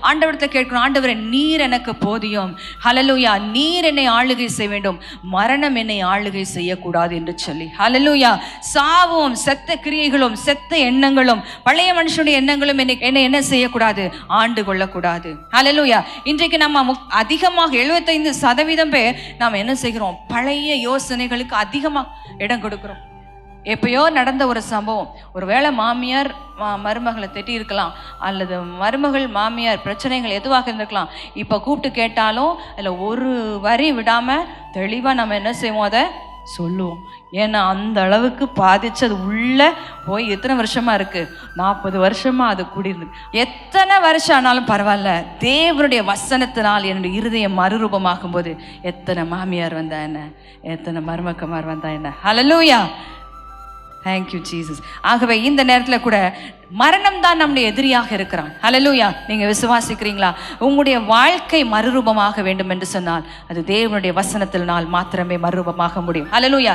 ஆண்டவரத்தை கேட்கணும், ஆண்டவரே நீர் எனக்கு போதியும், ஹல்லேலூயா, நீர் என்னை ஆளுகை செய்ய வேண்டும், மரணம் என்னை ஆளுகை செய்யக்கூடாது என்று சொல்லி. ஹல்லேலூயா. சாவும் செத்த கிரியைகளும் செத்த எண்ணங்களும் பழைய மனுஷனுடைய எண்ணங்களும் என்னை என்ன செய்யக்கூடாது, ஆண்டு கொள்ளக்கூடாது. ஹல்லேலூயா. இன்றைக்கு நம்ம அதிகமாக 75% பேர் நாம் என்ன செய்கிறோம், பழைய யோசனைகளுக்கு அதிகமாக இடம் கொடுக்கிறோம். எப்பயோ நடந்த ஒரு சம்பவம், ஒருவேளை மாமியார் மருமகளை திட்டி இருக்கலாம், அல்லது மருமகள் மாமியார் பிரச்சனைகள் எதுவாக இருந்திருக்கலாம். இப்போ கூப்பிட்டு கேட்டாலும் அதில் ஒரு வரி விடாமல் தெளிவாக நம்ம என்ன செய்வோம், அதை சொல்லுவோம். ஏன்னா அந்த அளவுக்கு பாதிச்சது உள்ள போய் எத்தனை வருஷமாக இருக்குது, 40 வருஷமாக அது கூடியிருந்து. எத்தனை வருஷம் ஆனாலும் பரவாயில்ல, தேவனுடைய வசனத்தினால் என்னுடைய இருதயம் மறுரூபமாகும் போது எத்தனை மாமியார் வந்தா என்ன, எத்தனை மருமக்கமார் வந்தா என்ன. ஹல்லேலூயா. Thank you Jesus. ஆகவே இந்த நேரத்தில் கூட மரணம் தான் நம்முடைய எதிரியாக இருக்கிறான். ஹல்லேலூயா. நீங்கள் விசுவாசிக்கிறீங்களா? உங்களுடைய வாழ்க்கை மறுரூபமாக வேண்டும் என்று சொன்னால் அது தேவனுடைய வசனத்தினால் மாத்திரமே மறுரூபமாக முடியும். ஹல்லேலூயா.